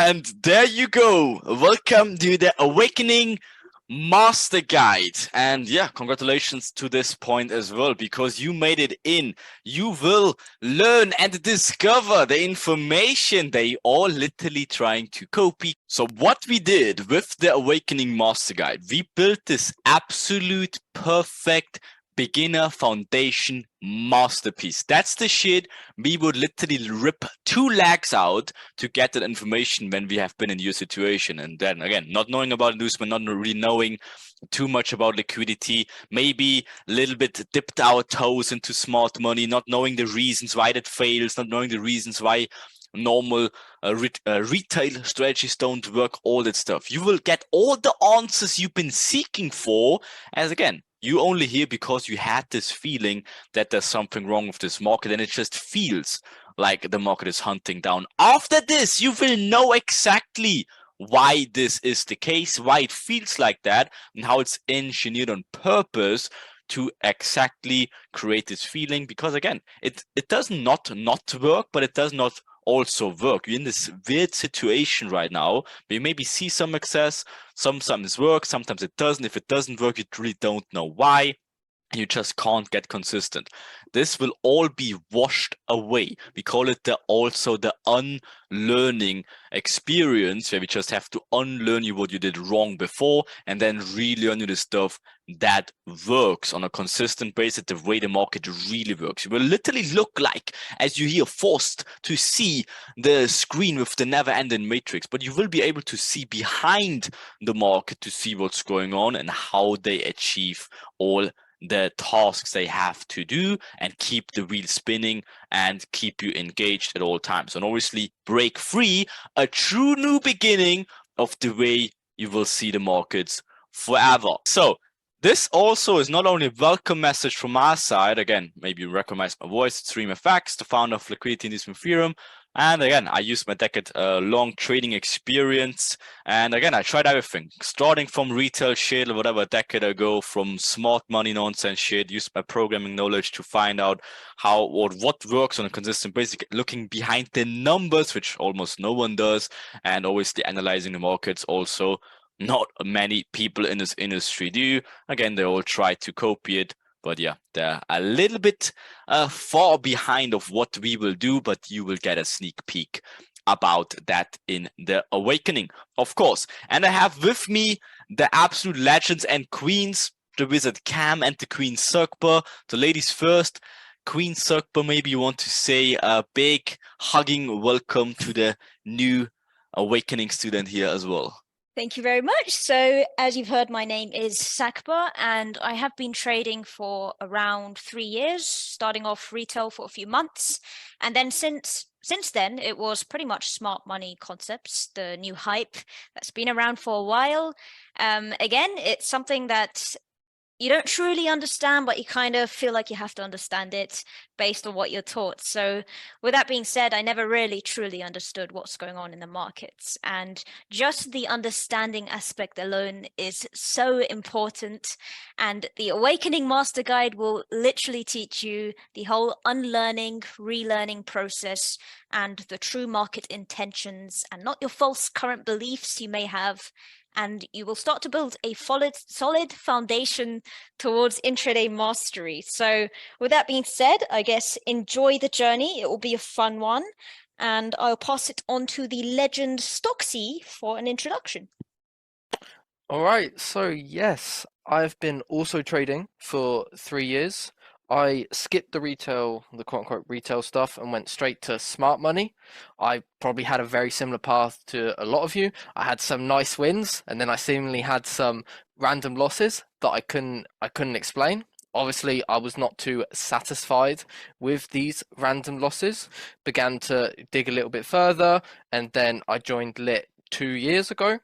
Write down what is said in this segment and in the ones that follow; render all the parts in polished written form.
And there you go. Welcome to the Awakening Master Guide. And yeah, congratulations to this point as well, because you made it in. You will learn and discover the information they all literally trying to copy. So what we did with the Awakening Master Guide, we built this absolute perfect beginner foundation masterpiece. That's the shit we would literally rip 2 legs out to get that information when we have been in your situation. And then again, not knowing about inducement, not really knowing too much about liquidity, maybe a little bit dipped our toes into smart money, not knowing the reasons why that fails, not knowing the reasons why normal retail strategies don't work, all that stuff. You will get all the answers you've been seeking for, as again, you only hear because you had this feeling that there's something wrong with this market, and it just feels like the market is hunting down. After this, you will know exactly why this is the case, why it feels like that, and how it's engineered on purpose to exactly create this feeling. Because again, it does not work, but it does not also work. You're in this weird situation right now where you maybe see some success, sometimes works, sometimes it doesn't. If it doesn't work, you really don't know why. And you just can't get consistent. This will all be washed away. We call it the unlearning experience, where we just have to unlearn you what you did wrong before and then relearn you the stuff that works on a consistent basis, the way the market really works. You will literally look like, as you hear, forced to see the screen with the never-ending matrix, but you will be able to see behind the market to see what's going on and how they achieve all the tasks they have to do and keep the wheel spinning and keep you engaged at all times. And obviously break free, a true new beginning of the way you will see the markets forever. So this also is not only a welcome message from our side. Again, maybe you recognize my voice, StreamFX, the founder of Liquidity Inducement Theorem. And again, I use my decade-long trading experience. And again, I tried everything, starting from retail shit, whatever, a decade ago, from smart money nonsense shit, used my programming knowledge to find out how or what works on a consistent basis, looking behind the numbers, which almost no one does, and obviously analyzing the markets also. Not many people in this industry do. Again, they all try to copy it. But yeah, they're a little bit far behind of what we will do, but you will get a sneak peek about that in the Awakening, of course. And I have with me the absolute legends and queens, the Wizard Cam and the Queen Sugba. So ladies first, Queen Sugba, maybe you want to say a big hugging welcome to the new Awakening student here as well. Thank you very much. So as you've heard, my name is Sakba, and I have been trading for around 3 years, starting off retail for a few months. And then since then, it was pretty much smart money concepts, the new hype that's been around for a while. Again, it's something that you don't truly understand, but you kind of feel like you have to understand it based on what you're taught. So with that being said, I never really truly understood what's going on in the markets. And just the understanding aspect alone is so important. And the Awakening Master Guide will literally teach you the whole unlearning, relearning process and the true market intentions and not your false current beliefs you may have. And you will start to build a solid foundation towards intraday mastery. So with that being said, I guess enjoy the journey. It will be a fun one. And I'll pass it on to the legend Stocksy for an introduction. All right, so yes, I've been also trading for 3 years. I skipped the quote-unquote retail stuff and went straight to smart money. I probably had a very similar path to a lot of you. I had some nice wins, and then I seemingly had some random losses that I couldn't explain. Obviously, I was not too satisfied with these random losses. Began to dig a little bit further, and then I joined Lit 2 years ago,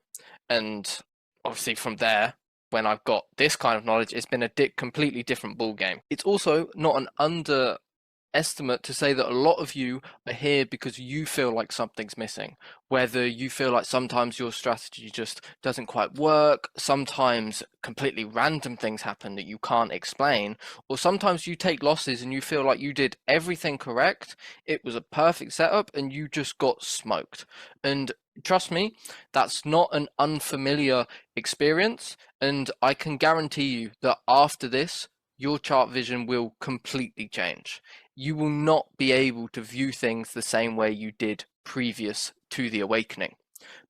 and obviously from there, when I've got this kind of knowledge, it's been a completely different ball game. It's also not an underestimate to say that a lot of you are here because you feel like something's missing. Whether you feel like sometimes your strategy just doesn't quite work, sometimes completely random things happen that you can't explain, or sometimes you take losses and you feel like you did everything correct, it was a perfect setup, and you just got smoked. And trust me, that's not an unfamiliar experience, and I can guarantee you that after this, your chart vision will completely change. You will not be able to view things the same way you did previous to the awakening.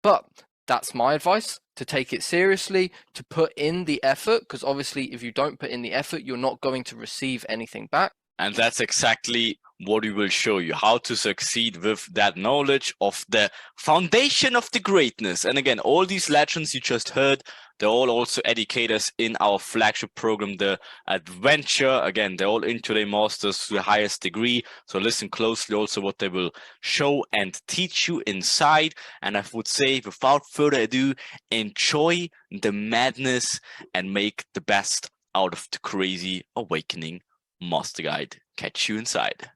But that's my advice, to take it seriously, to put in the effort, because obviously if you don't put in the effort, you're not going to receive anything back. And that's exactly what we will show you, how to succeed with that knowledge of the foundation of the greatness. And again, all these legends you just heard, they're all also educators in our flagship program, The Adventure. Again, they're all intraday masters to the highest degree. So listen closely also what they will show and teach you inside. And I would say, without further ado, enjoy the madness and make the best out of the crazy awakening master guide. Catch you inside.